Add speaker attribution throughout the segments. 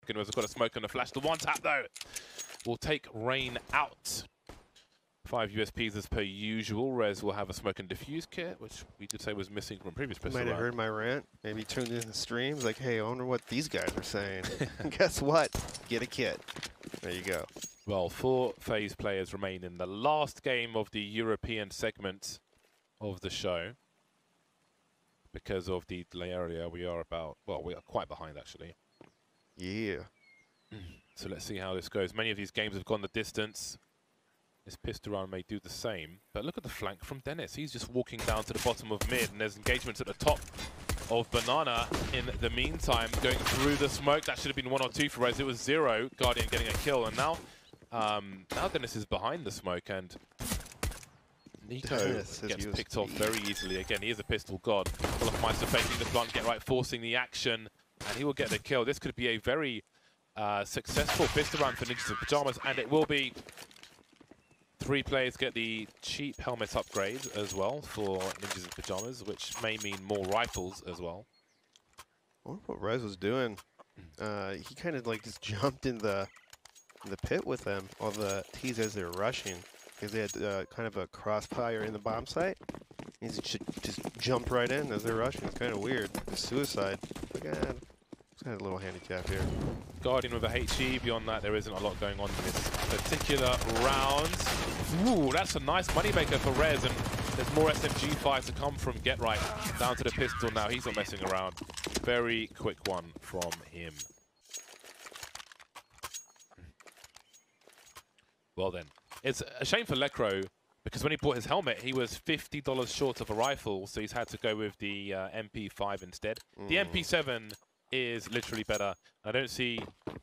Speaker 1: We've got a smoke and a flash. The one tap though will take Rain out. 5 USPs as per usual. Rez will have a smoke and diffuse kit, which we did say was missing from previous pistol
Speaker 2: Might have heard my rant. Maybe tuned in the streams like, hey, I wonder what these guys are saying. Guess what? Get a kit. There you go.
Speaker 1: Well, 4 FaZe players remain in the last game of the European segment of the show. Because of the delay earlier, we are quite behind actually.
Speaker 2: Yeah.
Speaker 1: So let's see how this goes. Many of these games have gone the distance. This pistol round may do the same. But look at the flank from Dennis. He's just walking down to the bottom of mid, and there's engagements at the top of Banana in the meantime, going through the smoke. That should have been 1 or 2 for Rez. It was 0. Guardian getting a kill, and now Dennis is behind the smoke, and Nico gets picked off very easily. Again, he is a pistol god. Wolfmeister faking the plant, get right, forcing the action, and he will get the kill. This could be a very successful pistol round for Ninjas in Pyjamas, and it will be. 3 players get the cheap helmet upgrade as well for Ninjas in Pyjamas, which may mean more rifles as well.
Speaker 2: I wonder what Rez was doing. He kind of like just jumped in the pit with them, all the T's as they were rushing, because they had kind of a crossfire in the bomb site. He just jumped right in as they're rushing. It's kind of weird. The suicide. Again, it's kind of a little handicap here.
Speaker 1: Guardian with a HE. Beyond that, there isn't a lot going on in this particular round. Ooh, that's a nice moneymaker for Rez, and there's more SMG5 to come from Get Right. Down to the pistol now. He's not messing around. Very quick one from him. Well then, it's a shame for Lecro, because when he bought his helmet, he was $50 short of a rifle, so he's had to go with the MP5 instead. The MP7 is literally better. I don't see,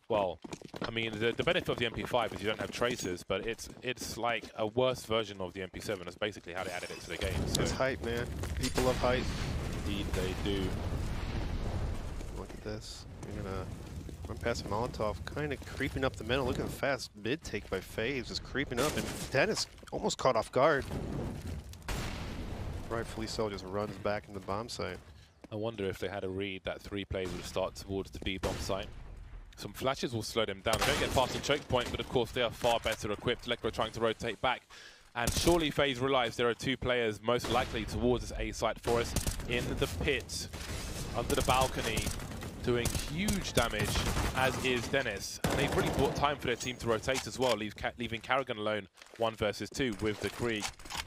Speaker 1: well, I mean, the benefit of the MP5 is you don't have tracers, but it's like a worse version of the MP7. That's basically how they added it to the game. So.
Speaker 2: It's hype, man. People love hype.
Speaker 1: Indeed, they do.
Speaker 2: Look at this. You're gonna run past Molotov, kind of creeping up the middle. Look at the fast mid take by FaZe, just creeping up, and Dennis almost caught off guard. Rightfully so, just runs back in the bomb site.
Speaker 1: I wonder if they had a read that 3 players would start towards the B bomb site. Some flashes will slow them down. They don't get past the choke point, but of course they are far better equipped. Lecro trying to rotate back. And surely FaZe realize there are 2 players most likely towards this A site for us in the pit, under the balcony, doing huge damage, as is Dennis. And they've really bought time for their team to rotate as well, leaving Karrigan alone 1 versus 2 with the Krieg.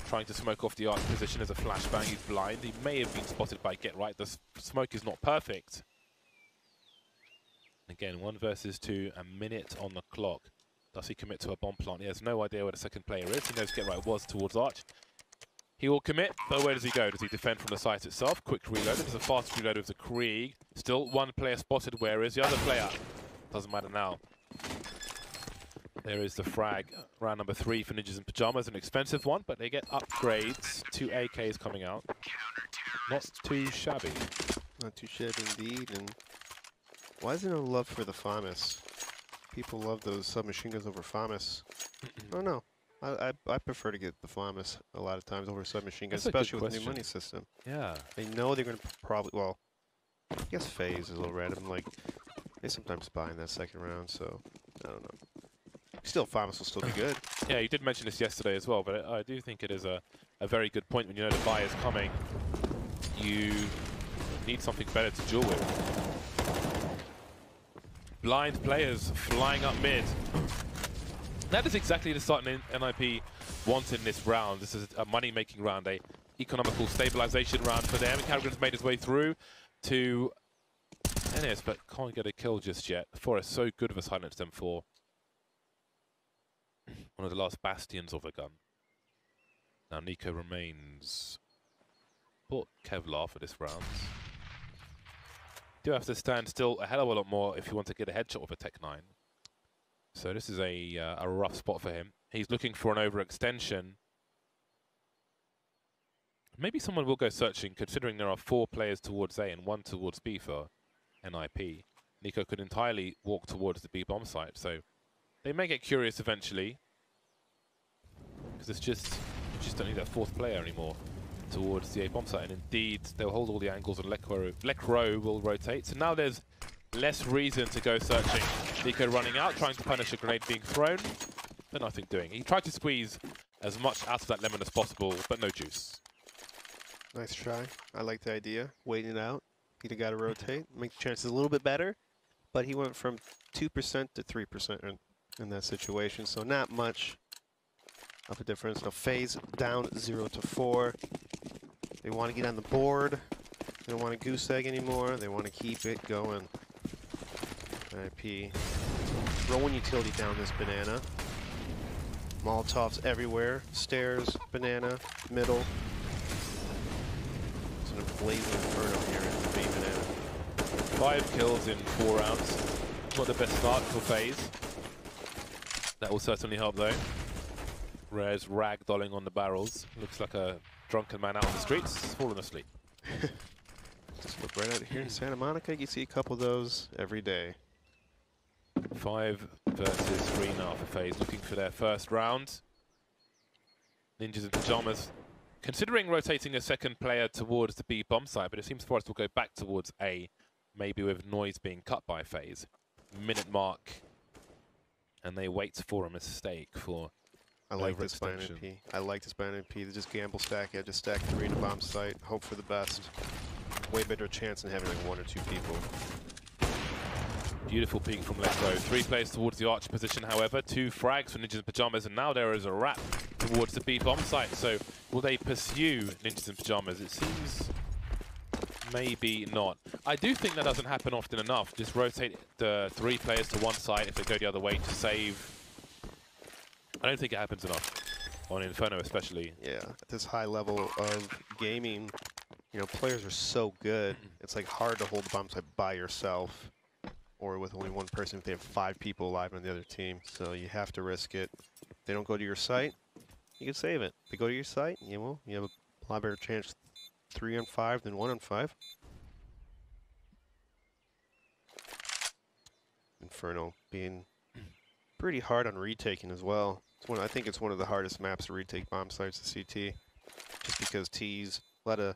Speaker 1: Trying to smoke off the arch position as a flashbang. He's blind. He may have been spotted by Get Right. The smoke is not perfect. Again, 1 versus 2, a minute on the clock. Does he commit to a bomb plant? He has no idea where the second player is. He knows Get Right was towards arch. He will commit, but where does he go? Does he defend from the site itself? Quick reload. There's a fast reload with the Krieg. Still 1 player spotted. Where is the other player? Doesn't matter now. There is the frag, round number 3 for Ninjas in Pyjamas, an expensive one, but they get upgrades. 2 AKs coming out. Not too shabby.
Speaker 2: Not too shabby indeed. And why is there no love for the FAMAS? People love those submachine guns over FAMAS. I don't know. I prefer to get the FAMAS a lot of times over submachine guns, especially with the new money system.
Speaker 1: Yeah.
Speaker 2: They know they're going to probably, well, I guess FaZe is a little random. Like, they sometimes buy in that second round, so I don't know. Still, FAMAS will still be good.
Speaker 1: Yeah, you did mention this yesterday as well, but I do think it is a very good point. When you know the buy is coming, you need something better to duel with. Blind players flying up mid. That is exactly the start NiP wanted in this round. This is a money-making round, a economical stabilization round for them. Karrigan's made his way through to Dennis, but can't get a kill just yet. The Forest so good of a silence them for one of the last bastions of a gun. Now Nico remains. Bought Kevlar for this round. Do have to stand still a hell of a lot more if you want to get a headshot with a Tech 9. So this is a rough spot for him. He's looking for an overextension. Maybe someone will go searching, considering there are 4 players towards A and 1 towards B for NiP. Nico could entirely walk towards the B bomb site, so they may get curious eventually. Because it's just, you just don't need that 4th player anymore towards the A bomb site. And indeed, they'll hold all the angles and Lecro will rotate. So now there's less reason to go searching. Nico running out, trying to punish a grenade being thrown, but nothing doing. He tried to squeeze as much out of that lemon as possible, but no juice.
Speaker 2: Nice try. I like the idea. Waiting it out. He'd got to rotate, make the chances a little bit better, but he went from 2% to 3% in that situation, so not much of a difference. So FaZe down 0-4. They want to get on the board. They don't want to goose egg anymore. They want to keep it going. NiP throwing utility down this banana. Molotovs everywhere. Stairs, banana, middle. It's an blazing inferno here in the B banana.
Speaker 1: 5 kills in 4 rounds. Not the best start for FaZe. That will certainly help though. Rez ragdolling on the barrels. Looks like a drunken man out on the streets, falling asleep.
Speaker 2: Just look right out here in Santa Monica. You see a couple of those every day.
Speaker 1: 5 versus 3 now for FaZe, looking for their first round. Ninjas in pajamas, considering rotating a second player towards the B bomb site, but it seems Forest will go back towards A, maybe with noise being cut by FaZe. Minute mark, and they wait for a mistake for
Speaker 2: I like this by NiP. I like this by NiP. They just gamble stack it, just stack 3 in a bomb site, hope for the best. Way better chance than having like 1 or 2 people.
Speaker 1: Beautiful peek from Lecro. 3 players towards the archer position, however. 2 frags for Ninjas in Pajamas, and now there is a wrap towards the B bomb site. So will they pursue Ninjas in Pajamas? It seems maybe not. I do think that doesn't happen often enough. Just rotate the 3 players to one side if they go the other way to save. I don't think it happens enough, on Inferno especially.
Speaker 2: Yeah, at this high level of gaming, you know, players are so good. It's like hard to hold the bomb site by yourself, or with only 1 person if they have 5 people alive on the other team. So you have to risk it. If they don't go to your site, you can save it. If they go to your site, you have a lot better chance 3 on 5 than 1 on 5. Inferno being pretty hard on retaking as well. I think it's one of the hardest maps to retake bomb sites to CT, just because T's a lot of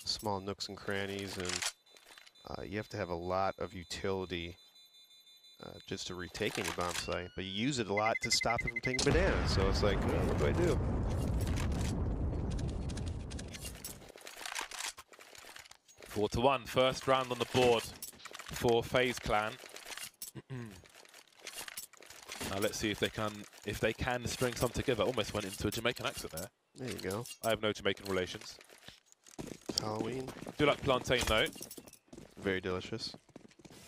Speaker 2: small nooks and crannies, and you have to have a lot of utility just to retake any bomb site. But you use it a lot to stop them from taking bananas. So it's like, what do I do?
Speaker 1: Four to 1, first round on the board for FaZe Clan. Now let's see if they can string some together. Almost went into a Jamaican accent there.
Speaker 2: There you go.
Speaker 1: I have no Jamaican relations.
Speaker 2: It's Halloween.
Speaker 1: Do like plantain though.
Speaker 2: Very delicious.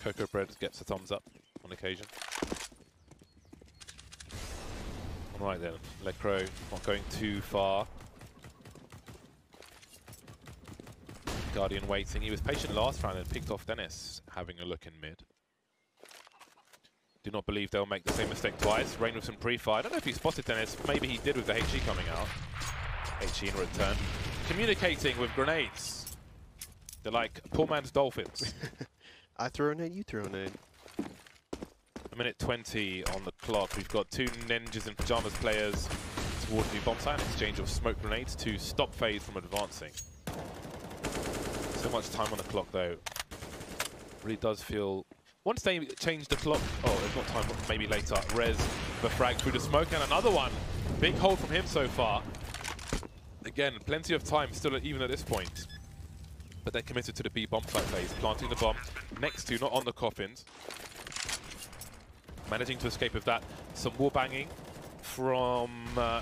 Speaker 1: Cocoa bread gets a thumbs up on occasion. Alright then, Lecro not going too far. Guardian waiting. He was patient last round and picked off Dennis, having a look in mid. Do not believe they'll make the same mistake twice. Rain with some pre-fire. I don't know if he spotted Dennis. Maybe he did with the HE coming out. HE in return. Communicating with grenades. They're like poor man's dolphins.
Speaker 2: I throw a nade, you throw a nade.
Speaker 1: A minute 20 on the clock. We've got 2 Ninjas in Pajamas players towards the bomb site. An exchange of smoke grenades to stop FaZe from advancing. So much time on the clock though. Really does feel... Once they change the clock, oh, there's not time, maybe later. Rez, the frag through the smoke, and another one. Big hold from him so far. Again, plenty of time still, even at this point. But they're committed to the B bomb site phase, planting the bomb next to, not on the coffins. Managing to escape with that. Some wall banging from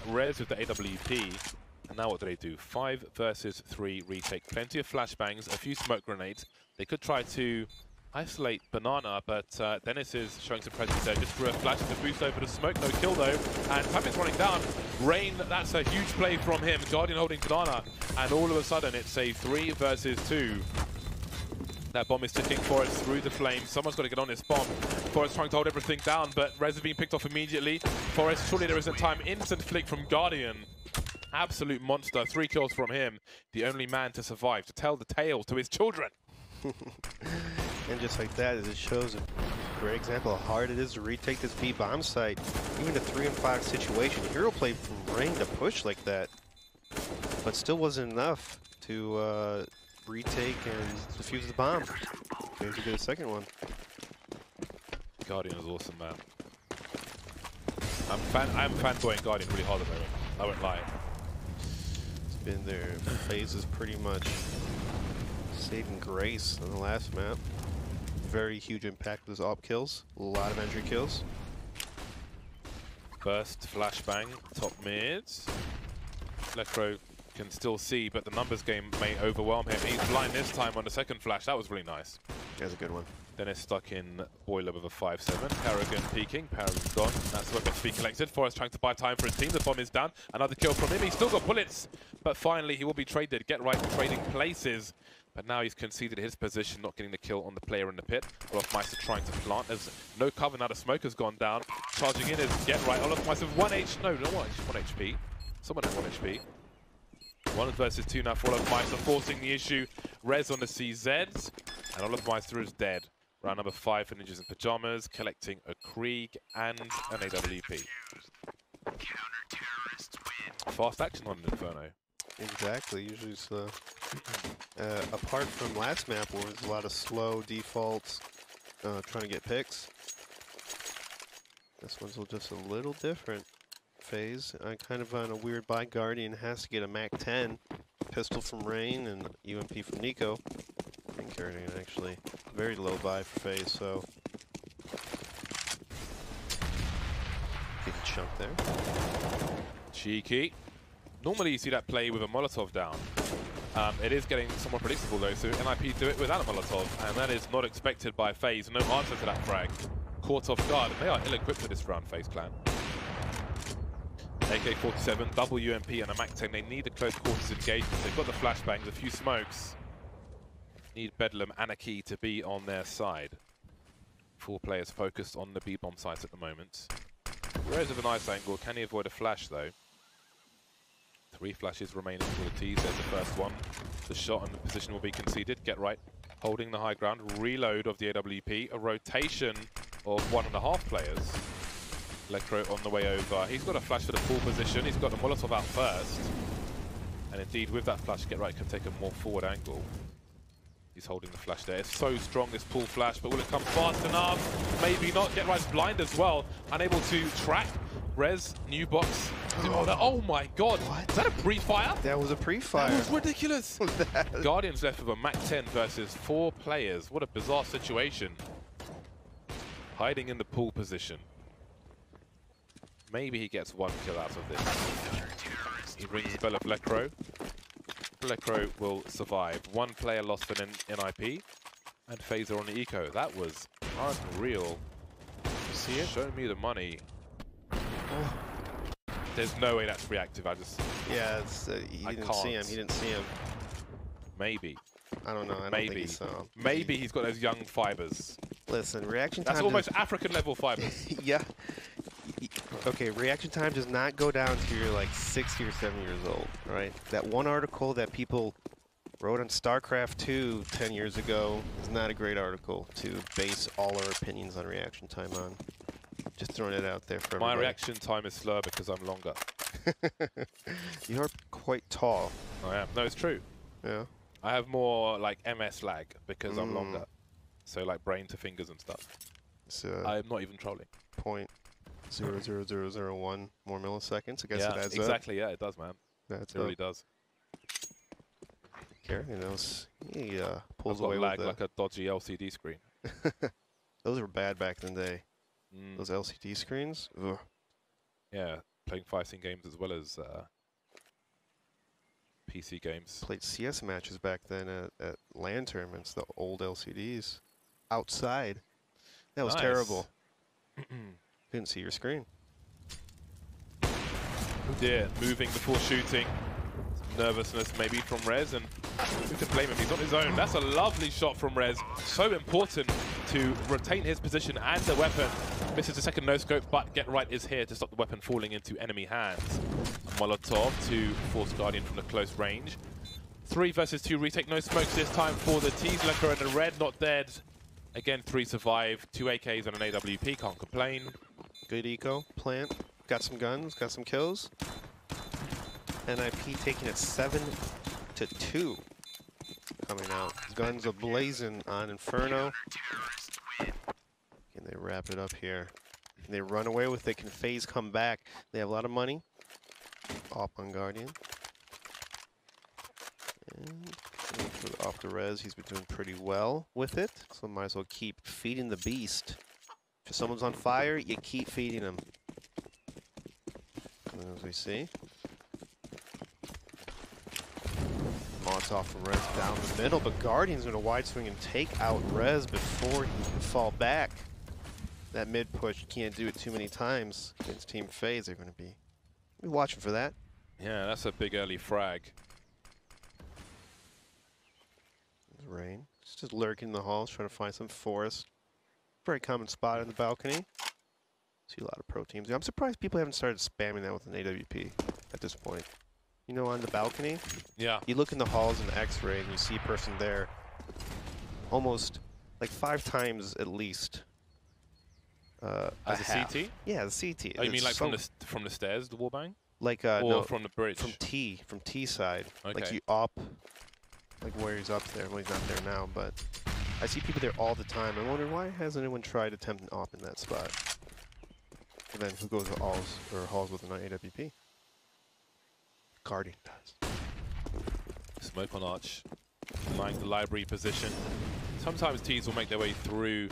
Speaker 1: Rez with the AWP. And now what do they do? 5 versus 3 retake. Plenty of flashbangs, a few smoke grenades. They could try to isolate Banana, but Dennis is showing some presence there. Just for a flash to boost over the smoke. No kill though. And time is running down. Rain, that's a huge play from him. Guardian holding Banana. And all of a sudden it's a 3 versus 2. That bomb is ticking Forest through the flames. Someone's got to get on this bomb. Forest trying to hold everything down, but Rez is being picked off immediately. Forest, surely there isn't time. Instant flick from Guardian. Absolute monster. 3 kills from him. The only man to survive, to tell the tale to his children.
Speaker 2: And just like that, it shows a great example of how hard it is to retake this B bomb site. Even a 3 and 5 situation. Hero played from Rain to push like that, but still wasn't enough to retake and defuse the bomb. Maybe to get a second one.
Speaker 1: Guardian is awesome, man. I'm fanboying Guardian really hard at the moment. I won't lie.
Speaker 2: It's been their phases pretty much saving grace on the last map. Very huge impact with his op kills. A lot of entry kills.
Speaker 1: First flashbang, top mids. Lecro can still see, but the numbers game may overwhelm him. He's blind this time on the second flash. That was really nice.
Speaker 2: That's a good one.
Speaker 1: Dennis stuck in Boiler with a 5-7. Paragon peeking. Paragon's gone. That's the weapon to be collected. Forrest trying to buy time for his team. The bomb is down. Another kill from him. He's still got bullets, but finally he will be traded. Get right, trading places. But now he's conceded his position, not getting the kill on the player in the pit. Olofmeister trying to plant. There's no cover now. The smoke has gone down. Charging in is Get Right. Olofmeister 1 HP. Someone at 1 HP. 1 versus 2 now for Olofmeister, forcing the issue. Rez on the CZs. And Olofmeister is dead. Round number 5 for Ninjas in Pajamas, collecting a Krieg and an AWP. Fast action on an Inferno.
Speaker 2: Exactly. Usually it's apart from last map where there's a lot of slow defaults, trying to get picks. This one's just a little different. FaZe, kind of on a weird buy. Guardian has to get a MAC-10, pistol from Rain and UMP from Nico. And Guardian actually very low buy for FaZe, so getting chunked there.
Speaker 1: Cheeky. Normally you see that play with a Molotov down. It is getting somewhat predictable though, so NiP do it without a Molotov, and that is not expected by FaZe. No answer to that frag. Caught off guard. They are ill-equipped for this round, FaZe clan. AK-47, double UMP and a MAC-10. They need a close quarters engagement. They've got the flashbangs, a few smokes. Need Bedlam and a key to be on their side. 4 players focused on the B-bomb sites at the moment. Rez with a nice angle. Can he avoid a flash though? 3 flashes remaining for the T's. There's the first one. The shot and the position will be conceded. Get Right. Holding the high ground. Reload of the AWP. A rotation of 1.5 players. Lecro on the way over. He's got a flash for the full position. He's got the Molotov out first. And indeed, with that flash, Get Right can take a more forward angle. He's holding the flash there. It's so strong, this pull flash, but will it come fast enough? Maybe not. Get Right's blind as well. Unable to track. Rez, new box. Oh my god.
Speaker 2: What?
Speaker 1: Is that a pre-fire?
Speaker 2: That was a pre-fire.
Speaker 1: That was ridiculous. Guardians left with a MAC-10 versus 4 players. What a bizarre situation. Hiding in the pull position. Maybe he gets 1 kill out of this. He rings the bell of Lecro. Lecro will survive. 1 player lost for NiP. And FaZe are on the eco. That was unreal.
Speaker 2: You see it?
Speaker 1: Show me the money. Oh. There's no way that's reactive.
Speaker 2: Yeah, it's, he didn't see him. He didn't see him.
Speaker 1: Maybe.
Speaker 2: I don't know. I don't think he saw him.
Speaker 1: Maybe he's got those young fibers.
Speaker 2: Listen, reaction time.
Speaker 1: That's almost African level fibers.
Speaker 2: Yeah. Okay, reaction time does not go down to you're like 60 or 70 years old, right? That one article that people wrote on StarCraft 2 10 years ago is not a great article to base all our opinions on reaction time on. Just throwing it out there for everybody.
Speaker 1: My reaction time is slower because I'm longer.
Speaker 2: You're quite tall.
Speaker 1: I am. No, it's true.
Speaker 2: Yeah.
Speaker 1: I have more like MS lag because I'm longer. So like brain to fingers and stuff. So I'm not even trolling.
Speaker 2: 0.00001 more milliseconds. I guess it adds
Speaker 1: exactly. Yeah, it does, man.
Speaker 2: That's
Speaker 1: it really does.
Speaker 2: Kerrigan knows. He pulls
Speaker 1: I've got
Speaker 2: away
Speaker 1: lag
Speaker 2: with
Speaker 1: like a dodgy LCD screen.
Speaker 2: Those were bad back in the day. Those LCD screens. Ugh.
Speaker 1: Yeah, playing fighting games as well as PC games.
Speaker 2: Played CS matches back then at LAN tournaments. The old LCDs outside. That was terrible. Couldn't see your screen.
Speaker 1: Oh dear, moving before shooting. Some nervousness maybe from Rez, and who can blame him? He's on his own. That's a lovely shot from Rez. So important to retain his position and the weapon. Misses the second no-scope, but Get Right is here to stop the weapon falling into enemy hands. Molotov to force Guardian from the close range. 3 versus 2 retake, no smokes this time for the T's. Lecro and the Red not dead. Again, 3 survive, 2 AKs and an AWP, can't complain.
Speaker 2: Good eco, plant, got some guns, got some kills. NiP taking it 7-2 coming out. Guns are blazing on Inferno. And they wrap it up here. They run away with it. Can FaZe come back? They have a lot of money. Op on Guardian. And off the res, he's been doing pretty well with it. So might as well keep feeding the beast. If someone's on fire, you keep feeding him. As we see. Molotov from Rez down the middle, but Guardian's going to wide swing and take out Rez before he can fall back. That mid push, you can't do it too many times against Team FaZe. They're going to be watching for that.
Speaker 1: Yeah, that's a big early frag.
Speaker 2: There's Rain. Just lurking in the halls, trying to find some forest. Very common spot on the balcony. See a lot of pro teams. I'm surprised people haven't started spamming that with an AWP at this point. You know, on the balcony,
Speaker 1: yeah,
Speaker 2: you look in the halls in X-ray and you see a person there almost like 5 times at least.
Speaker 1: As a CT?
Speaker 2: Yeah, the CT.
Speaker 1: Oh, you mean like so from the stairs, the wallbang?
Speaker 2: Like
Speaker 1: or
Speaker 2: no,
Speaker 1: from the bridge?
Speaker 2: From T side.
Speaker 1: Okay.
Speaker 2: Like you op, like where he's up there. Well, he's not there now, but I see people there all the time. I wonder why hasn't anyone tried attempting op in that spot? And then who goes to halls with an AWP? Guardian does.
Speaker 1: Smoke on Arch, lying the library position. Sometimes T's will make their way through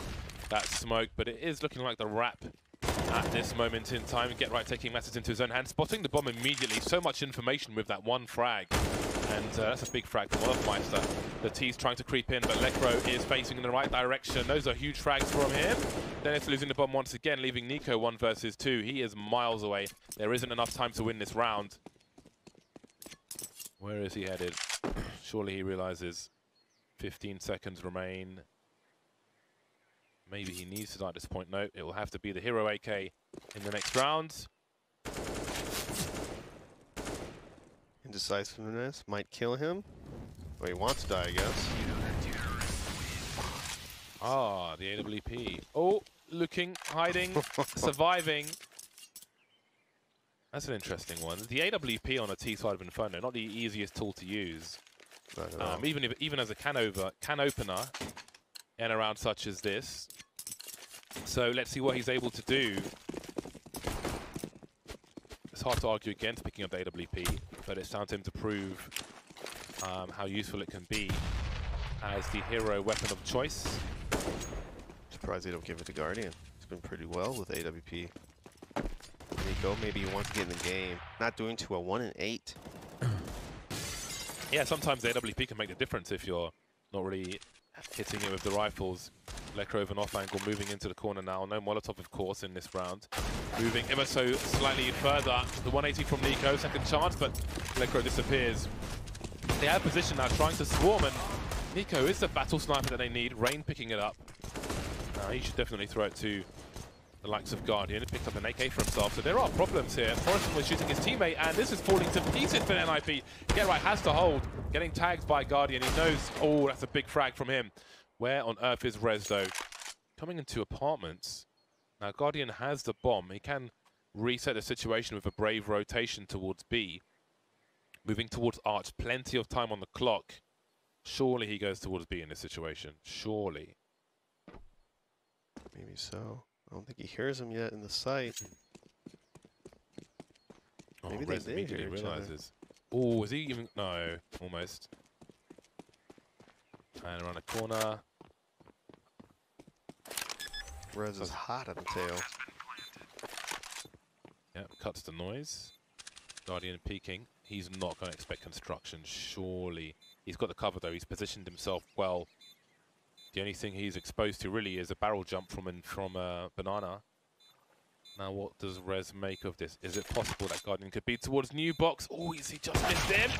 Speaker 1: that smoke, but it is looking like the wrap at this moment in time. Get right, taking matters into his own hands, spotting the bomb immediately. So much information with that one frag, and that's a big frag from Olofmeister. The T's trying to creep in, but Lekro is facing in the right direction. Those are huge frags from him. Dennis losing the bomb once again, leaving Nico 1 versus 2. He is miles away. There isn't enough time to win this round. Where is he headed? Surely he realizes 15 seconds remain. Maybe he needs to die at this point. No, it will have to be the Hero AK in the next round.
Speaker 2: Indecisiveness might kill him. Well, he wants to die, I guess.
Speaker 1: Ah, the AWP. Oh, looking, hiding, surviving. That's an interesting one. The AWP on a T side of Inferno, not the easiest tool to use. Even as a can opener in a round such as this. So let's see what he's able to do. It's hard to argue against picking up the AWP, but it's down to him to prove how useful it can be as the hero weapon of choice.
Speaker 2: Surprised they don't give it to Guardian. He's been pretty well with AWP. Nico, maybe he wants to get in the game. Not doing too well. 1 and 8.
Speaker 1: Yeah, sometimes the AWP can make the difference if you're not really hitting it with the rifles. Lekro with an off angle, moving into the corner now. No Molotov, of course, in this round. Moving ever so slightly further. The 180 from Nico, second chance, but Lekro disappears. They have position now, trying to swarm, and Nico is the battle sniper that they need. Rain picking it up. He should definitely throw it to the likes of Guardian. He picked up an AK for himself, so there are problems here. Forreston was shooting his teammate, and this is falling to pieces for NiP. Get right, has to hold. Getting tagged by Guardian. He knows, oh, that's a big frag from him. Where on earth is Rez, though? Coming into apartments. Now, Guardian has the bomb. He can reset the situation with a brave rotation towards B. Moving towards Arch. Plenty of time on the clock. Surely he goes towards B in this situation. Surely.
Speaker 2: Maybe so. I don't think he hears him yet in the site. Maybe
Speaker 1: Rez
Speaker 2: they
Speaker 1: immediately
Speaker 2: hear each
Speaker 1: realizes. Oh, is he even? No, almost. And around the corner.
Speaker 2: Rez is hot on the tail.
Speaker 1: Yep, cuts the noise. Guardian peeking. He's not going to expect construction, surely. He's got the cover, though. He's positioned himself well. The only thing he's exposed to, really, is a barrel jump from Banana. Now, what does Rez make of this? Is it possible that Guardian could be towards new box? Oh, he just missed him?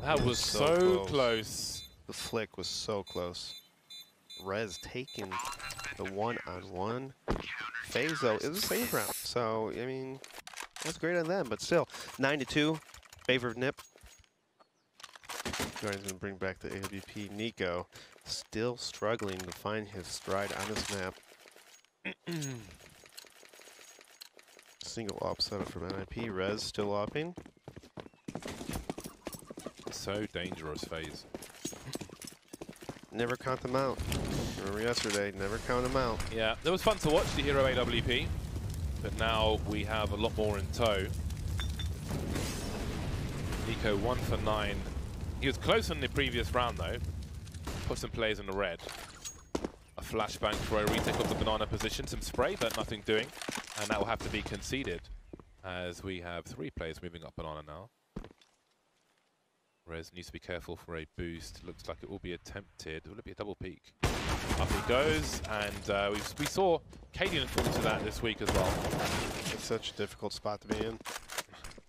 Speaker 1: That was so close.
Speaker 2: The flick was so close. Rez taking the one-on-one. FaZe, though, is a safe round. So, I mean, that's great on them. But still, 9-2, favor of NiP. Guardian's going to bring back the AWP. Nico still struggling to find his stride on this map. Single op setup from NiP. Rez still opping.
Speaker 1: So dangerous, FaZe.
Speaker 2: never count them out. Remember yesterday, never count them out.
Speaker 1: Yeah, it was fun to watch the Hero AWP, but now we have a lot more in tow. Nico 1 for 9. He was close in the previous round though. Put some players in the red. A flashbang for a retake of the banana position, some spray, but nothing doing. And that will have to be conceded as we have 3 players moving up banana now. Rez needs to be careful for a boost. Looks like it will be attempted. Will it be a double peek? Up he goes, and we saw Cadian fall to that this week as well.
Speaker 2: It's such a difficult spot to be in.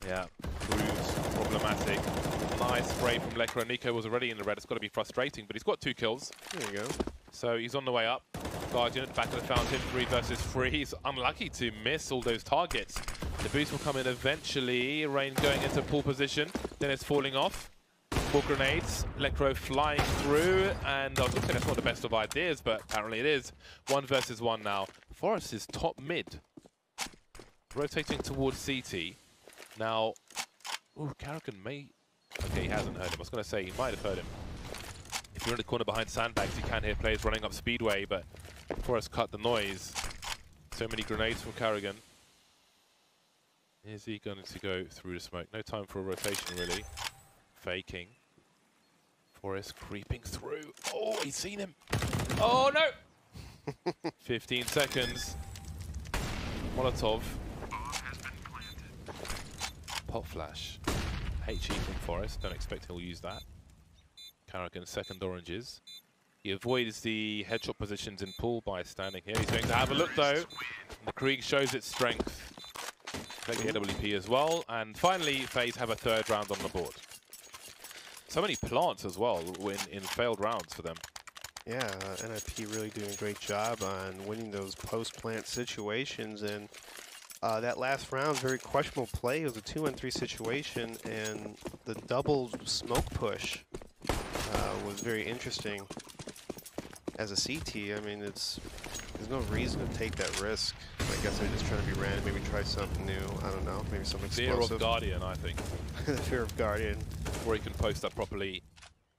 Speaker 2: Yeah.
Speaker 1: Proves problematic. Nice spray from Lekra. Nico was already in the red. It's got to be frustrating, but he's got 2 kills.
Speaker 2: There you go.
Speaker 1: So he's on the way up. Guardian at the back of the fountain, 3 versus 3. He's unlucky to miss all those targets. The boost will come in eventually. Rain going into pull position. Then it's falling off. 4 grenades. Lekro flying through. And I was looking, that's not the best of ideas, but apparently it is. 1 versus 1 now. Forest is top mid. Rotating towards CT. Now, ooh, Karraken may... Okay, he hasn't heard him. I was going to say, he might have heard him. If you're in the corner behind sandbags, you can hear players running up Speedway, but Forrest cut the noise. So many grenades from Karraken. Is he going to go through the smoke? No time for a rotation, really. Faking. Forrest creeping through. Oh, he's seen him. Oh, no! 15 seconds. Molotov. Pop flash. HE from Forrest. Don't expect he'll use that. Karraken, second oranges. He avoids the headshot positions in pool by standing here. He's going to have a look though. The Krieg shows its strength. Take the AWP as well. And finally, FaZe have a 3rd round on the board. So many plants as well in failed rounds for them.
Speaker 2: Yeah, NiP really doing a great job on winning those post-plant situations. And that last round, very questionable play. It was a 2-on-3 situation, and the double smoke push was very interesting. As a CT, I mean, there's no reason to take that risk. I guess they're just trying to be random, maybe try something new. I don't know, maybe something explosive.
Speaker 1: Fear of Guardian, I think.
Speaker 2: The fear of Guardian.
Speaker 1: Before he can post up properly,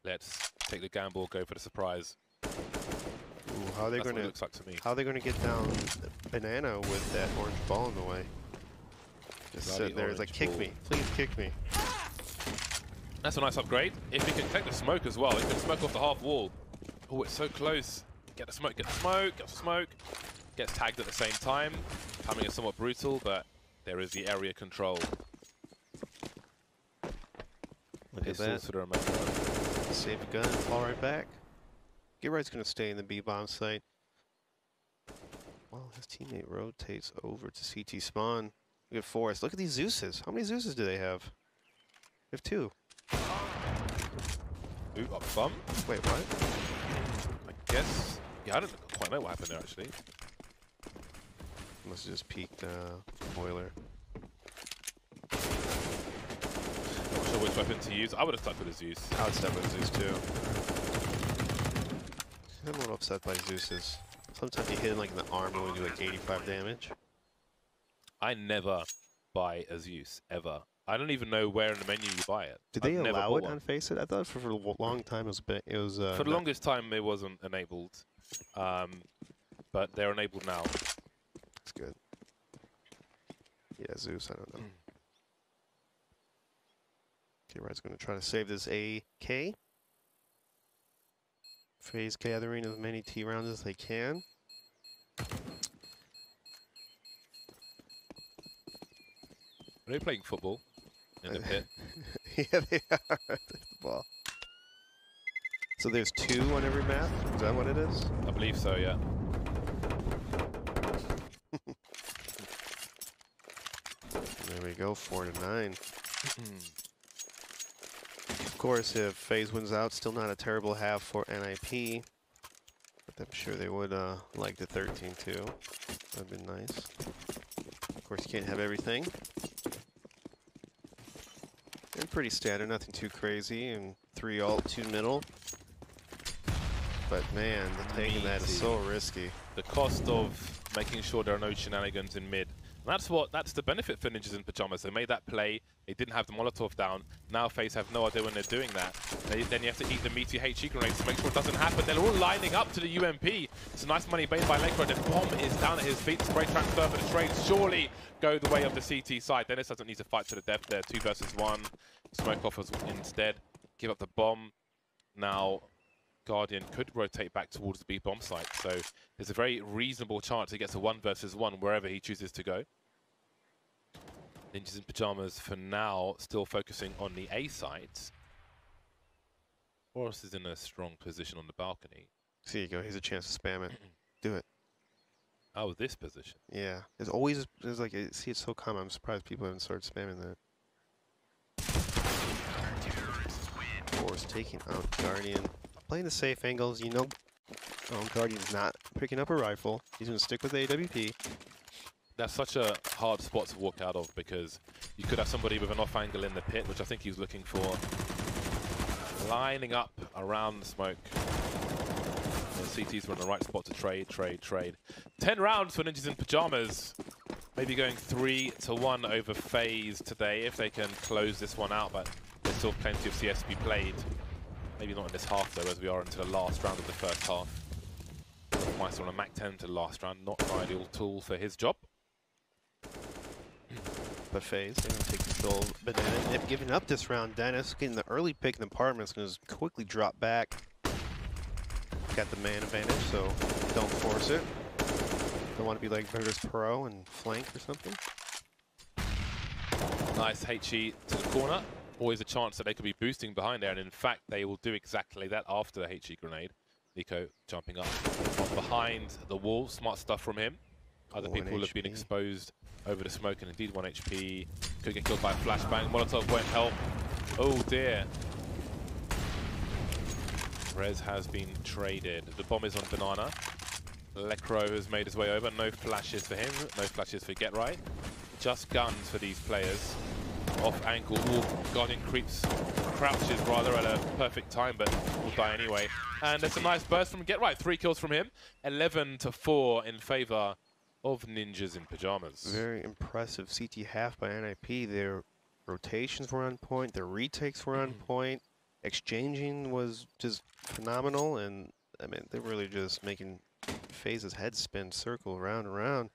Speaker 1: let's take the gamble, go for the surprise.
Speaker 2: Ooh, how are they going to?
Speaker 1: Looks like to me.
Speaker 2: How are they going to get down banana with that orange ball in the way? Just sitting there, it's like, kick me, please kick me.
Speaker 1: That's a nice upgrade. If he can take the smoke as well, he can smoke off the half wall. Oh, it's so close. Get the smoke, get the smoke, get the smoke. Gets tagged at the same time. Timing is somewhat brutal, but there is the area control.
Speaker 2: Look at that. Save a gun, fall right back. Gitright's going to stay in the B-bomb site. Well, his teammate rotates over to CT spawn. Look at Forrest. Look at these Zeuses. How many Zeuses do they have? They have 2.
Speaker 1: Ooh, up bump.
Speaker 2: Wait, what?
Speaker 1: I guess. Yeah, I don't quite know what happened there, actually.
Speaker 2: Must have just peeked boiler.
Speaker 1: Not sure which weapon to use. I would have stuck with the Zeus.
Speaker 2: I would stuck with Zeus too. I'm a little upset by Zeus's. Sometimes you hit him like in the arm and we do like 85 damage.
Speaker 1: I never buy a Zeus, ever. I don't even know where in the menu you buy it.
Speaker 2: Did they allow it on FaZe? I thought for a long time it was
Speaker 1: for the longest time it wasn't enabled. But they're enabled now.
Speaker 2: That's good. Yeah, Zeus, I don't know. Gitright's going to try to save this AK. FaZe gathering as many T rounds as they can.
Speaker 1: Are they playing football in the pit?
Speaker 2: Yeah, they are. Take the ball. So there's 2 on every map? Is that what it is?
Speaker 1: I believe so, yeah.
Speaker 2: There we go, 4-9. Of course, if FaZe wins out, still not a terrible half for NiP. But I'm sure they would like the 13 too. That'd be nice. Of course, you can't have everything. And pretty standard, nothing too crazy. And 3 ult, 2 middle. But man, taking that is so risky.
Speaker 1: The cost of making sure there are no shenanigans in mid That's the benefit for Ninjas in Pajamas. They made that play. They didn't have the Molotov down. Now FaZe have no idea when they're doing that. Then you have to eat the meaty HE grenades to make sure it doesn't happen. They're all lining up to the UMP. It's a nice money made by Lekro. The bomb is down at his feet. Spray transfer for the trade. Surely go the way of the CT side. Dennis doesn't need to fight to the death there. 2 versus 1. Smoke offers instead. Give up the bomb. Now Guardian could rotate back towards the B bomb site, so there's a very reasonable chance he gets a 1 versus 1 wherever he chooses to go. Ninjas in Pajamas for now still focusing on the A site. Forrest is in a strong position on the balcony.
Speaker 2: So you go, here's a chance to spam it. Do it.
Speaker 1: Oh, this position.
Speaker 2: Yeah, there's like, I see it's so common, I'm surprised people haven't started spamming that. Forrest taking out Guardian. Playing the safe angles, you know, Guardian's not picking up a rifle. He's going to stick with the AWP.
Speaker 1: That's such a hard spot to walk out of because you could have somebody with an off angle in the pit, which I think he was looking for. Lining up around the smoke. The CTs were in the right spot to trade. 10 rounds for Ninjas in Pajamas. Maybe going 3-1 over FaZe today if they can close this one out, but there's still plenty of CS to be played. Maybe not in this half though, as we are into the last round of the first half. Meister on a Mac 10 to the last round, not an ideal tool for his job.
Speaker 2: But FaZe, they're going to take control. But NiP giving up this round. Dennis getting the early pick in the apartment is going to quickly drop back. Got the man advantage, so don't force it. Don't want to be like Virtus Pro and flank or something.
Speaker 1: Nice HE to the corner. Always a chance that they could be boosting behind there, and in fact they will do exactly that after the HE grenade. Nico jumping up from behind the wall. Smart stuff from him. Other people will have been exposed over the smoke, and indeed 1 HP. Could get killed by a flashbang. Molotov won't help. Oh dear. Rez has been traded. The bomb is on Banana. Lekro has made his way over. No flashes for him. No flashes for Get Right. Just guns for these players. Off ankle. Ooh, Guardian crouches rather at a perfect time, but will die anyway. And there's a nice burst from Get Right. 3 kills from him. 11-4 in favor of Ninjas in Pajamas.
Speaker 2: Very impressive CT half by NiP. Their rotations were on point. Their retakes were on point. Exchanging was just phenomenal, and I mean they're really just making FaZe's head spin, circle round and round.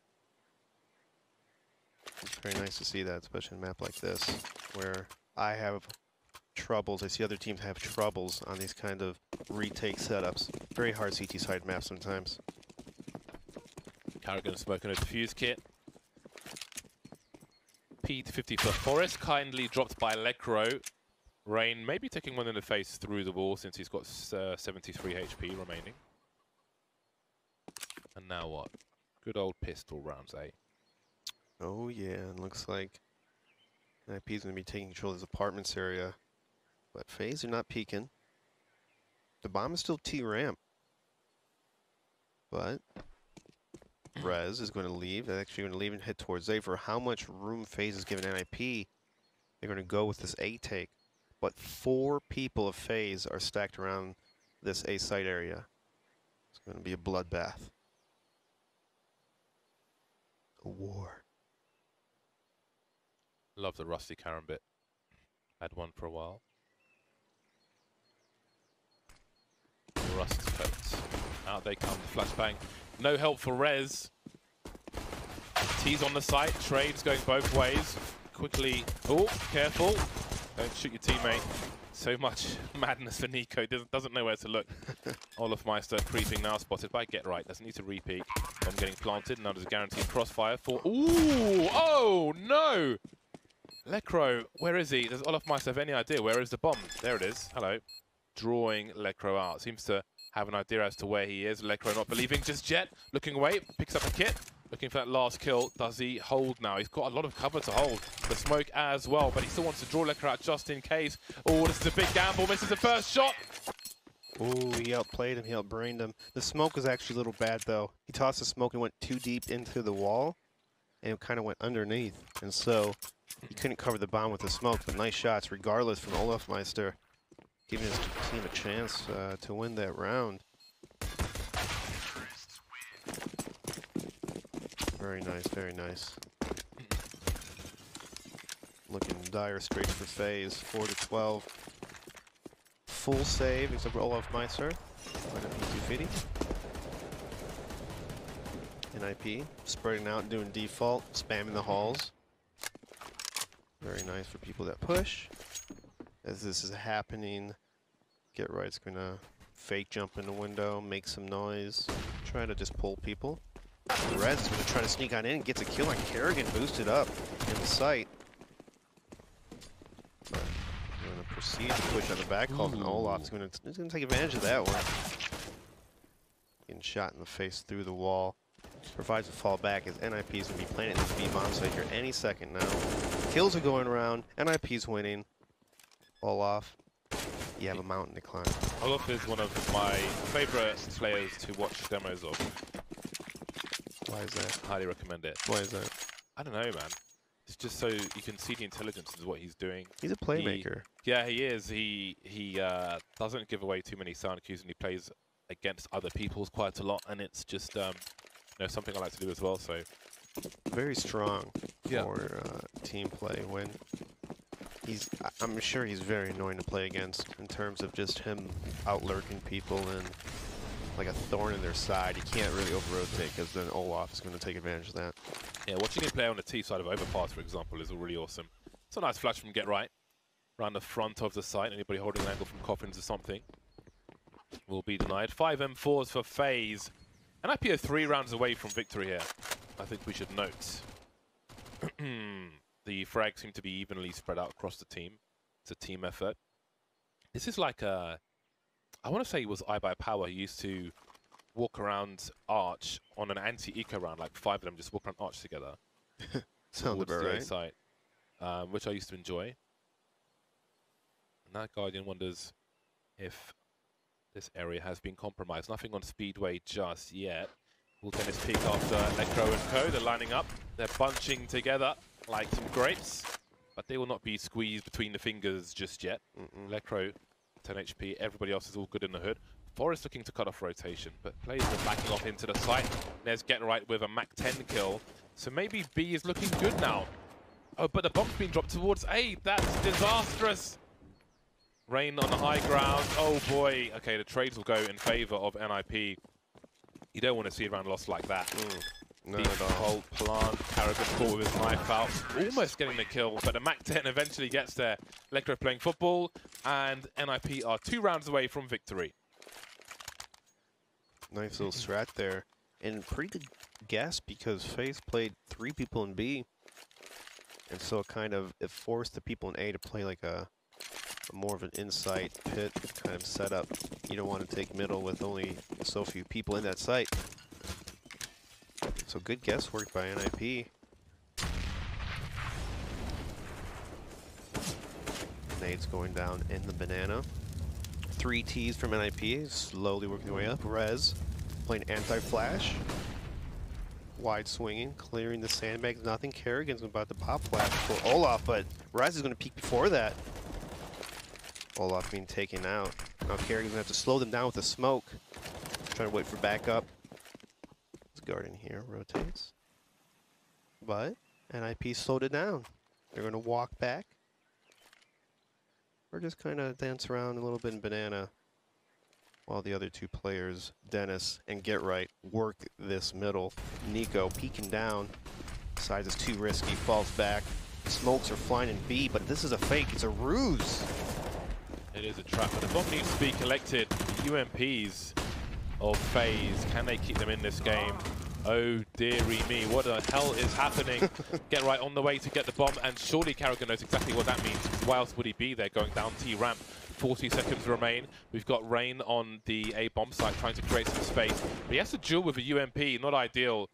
Speaker 2: It's very nice to see that, especially in a map like this, where I have troubles. I see other teams have troubles on these kind of retake setups. Very hard CT side maps sometimes.
Speaker 1: Carrigan smoking a defuse kit. P50 for Forrest, kindly dropped by Lekro. Rain maybe taking one in the face through the wall since he's got 73 HP remaining. And now what? Good old pistol rounds, eh?
Speaker 2: Oh yeah, and looks like NiP's going to be taking control of his apartments area. But FaZe are not peeking. The bomb is still T-ramp. But Rez is going to leave. They're actually going to leave and head towards A. For how much room FaZe is giving NiP, they're going to go with this A take. But 4 people of FaZe are stacked around this A site area. It's going to be a bloodbath. A war.
Speaker 1: Love the rusty Karambit. Had one for a while. Rust coats. Out they come, flashbang. No help for Rez. T's on the site, trades going both ways. Quickly, oh, careful. Don't shoot your teammate. So much madness for Nico, doesn't know where to look. Olafmeister creeping now, spotted by Get Right. Doesn't need to repeat. Bomb getting planted, now there's a guaranteed crossfire for... Ooh! Oh, no! Lekro, where is he? Does Olafmeister have any idea? Where is the bomb? There it is. Hello. Drawing Lekro out. Seems to have an idea as to where he is. Lekro not believing just yet. Looking away, picks up a kit. Looking for that last kill. Does he hold now? He's got a lot of cover to hold. The smoke as well, but he still wants to draw Lekro out just in case. Oh, this is a big gamble. Misses the first shot.
Speaker 2: Oh, he outplayed him. He outbrained him. The smoke was actually a little bad, though. He tossed the smoke and went too deep into the wall, and it kind of went underneath. And so he couldn't cover the bomb with the smoke, but nice shots regardless from Olafmeister, giving his team a chance to win that round. Very nice, very nice. Looking dire straits for FaZe. 4-12. Full save, except for Olaf Meister. Right up P250. NiP spreading out, doing default, spamming the halls. Very nice for people that push. As this is happening, Get Right's gonna fake jump in the window, make some noise, try to just pull people. Red's gonna try to sneak on in and gets a kill on Kerrigan, boosted up in the site. But gonna proceed to push on the back call, and Olaf's gonna take advantage of that one. Getting shot in the face through the wall. Provides a fall back as NiP is going to be planting this B-bomb site here any second now. Kills are going around. NiP's winning. Olaf, you have a mountain to climb.
Speaker 1: Olaf is one of my favorite players to watch demos of.
Speaker 2: Why is that?
Speaker 1: Highly recommend it.
Speaker 2: Why is that?
Speaker 1: I don't know, man. It's just so you can see the intelligence of what he's doing.
Speaker 2: He's a playmaker.
Speaker 1: Yeah, he is. He doesn't give away too many sound cues, and he plays against other people's quite a lot, and it's just something I like to do as well. So
Speaker 2: very strong for team play. When I'm sure he's very annoying to play against in terms of just him out-lurking people and like a thorn in their side. You can't really over-rotate because then Olaf is going to take advantage of that.
Speaker 1: Yeah, watching him play on the T side of Overpass, for example, is really awesome. It's a nice flash from Get Right around the front of the site. Anybody holding an angle from Coffins or something will be denied. 5 M4s for FaZe. And NiP are 3 rounds away from victory here. I think we should note. The frags seem to be evenly spread out across the team. It's a team effort. This is like a... I want to say it was iBuyPower. He used to walk around Arch on an anti-eco round, like 5 of them just walk around Arch together.
Speaker 2: Sounds about right.
Speaker 1: Site, which I used to enjoy. And that Guardian wonders if this area has been compromised. Nothing on Speedway just yet. Will Dennis peek after Electro and Co? They're lining up. They're bunching together like some grapes. But they will not be squeezed between the fingers just yet. Electro, 10 HP. Everybody else is all good in the hood. Forest looking to cut off rotation, but players are backing off into the site. There's Get Right with a Mac 10 kill. So maybe B is looking good now. Oh, but the bomb's being dropped towards A. That's disastrous. Rain on the high ground. Oh boy. Okay, the trades will go in favor of NiP. You don't want to see a round lost like that.
Speaker 2: Not at all.
Speaker 1: Plant, Kerrigan caught with his knife out, almost getting the kill, but the Mac 10 eventually gets there. Electro playing football, and NiP are 2 rounds away from victory.
Speaker 2: Nice little strat there. And pretty good guess because FaZe played 3 people in B. And so it forced the people in A to play like a more of an inside pit kind of setup. You don't want to take middle with only so few people in that site. So good guesswork by NiP. Nades going down in the banana. 3 Ts from NiP, slowly working their way up. Rez playing anti-flash. Wide swinging, clearing the sandbags. Nothing. Kerrigan's about to pop flash for Olaf, but Rez is going to peek before that. Olaf being taken out. Now Kerrigan's going to have to slow them down with the smoke. Trying to wait for backup. This Guardian here rotates. But NiP slowed it down. They're going to walk back. Or just kind of dance around a little bit in banana. While the other 2 players, Dennis and Get Right, work this middle. NiCo peeking down. Decides it's too risky, falls back. Smokes are flying in B, but this is a fake. It's a ruse.
Speaker 1: It is a trap, but the bomb needs to be collected. The UMPs of FaZe, can they keep them in this game? Oh dearie me, what the hell is happening? Get Right on the way to get the bomb, and surely Kerrigan knows exactly what that means. Why else would he be there going down T ramp? 40 seconds remain. We've got Rain on the A bomb site trying to create some space. But he has to duel with a UMP, not ideal.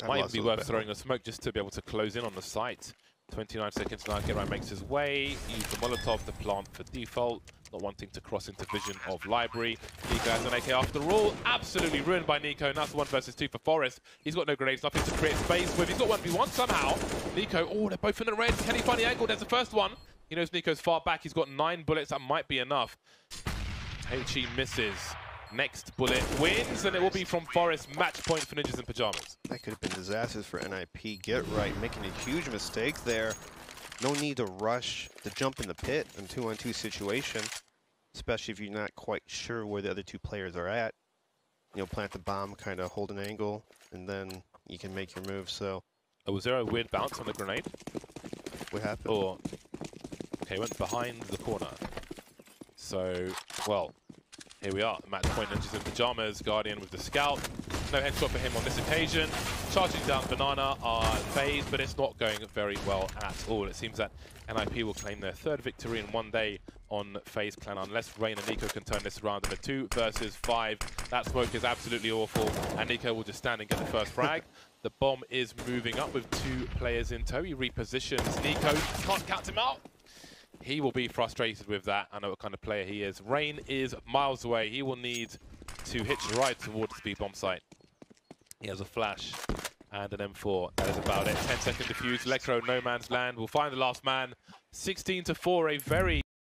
Speaker 1: Might even be worth throwing a smoke just to be able to close in on the site. 29 seconds now, Get Right makes his way. Use the Molotov, the plant for default. Not wanting to cross into vision of Library. NiCo has an AK after all. Absolutely ruined by NiCo, and that's 1 versus 2 for Forest. He's got no grenades, nothing to create space with. He's got 1v1 somehow. NiCo, oh, they're both in the red. Can he find the angle? There's the first one. He knows NiCo's far back. He's got 9 bullets. That might be enough. HE misses. Next bullet wins, and it will be from Forest. Match point for Ninjas in Pajamas.
Speaker 2: That could have been disastrous for NiP. Get right, making a huge mistake there. No need to rush the jump in the pit in 2-on-2 situation, especially if you're not quite sure where the other two players are at. You know, plant the bomb, kind of hold an angle, and then you can make your move. So,
Speaker 1: Was there a weird bounce on the grenade?
Speaker 2: what happened?
Speaker 1: Or okay, went behind the corner. So, well, here we are. Match point Ninjas in Pajamas. Guardian with the scout. No headshot for him on this occasion. Charging down Banana are FaZe, but it's not going very well at all. It seems that NiP will claim their third victory in one day on FaZe Clan, unless Rain and Nico can turn this around in a 2 versus 5. That smoke is absolutely awful, and Nico will just stand and get the first frag. The bomb is moving up with 2 players in tow. He repositions. Nico can't count him out. He will be frustrated with that. I know what kind of player he is. Rain is miles away. He will need to hitch a ride towards the B-bomb site. He has a flash and an M4. That is about it. 10-second defuse. Electro, no man's land. We'll find the last man. 16-4, a very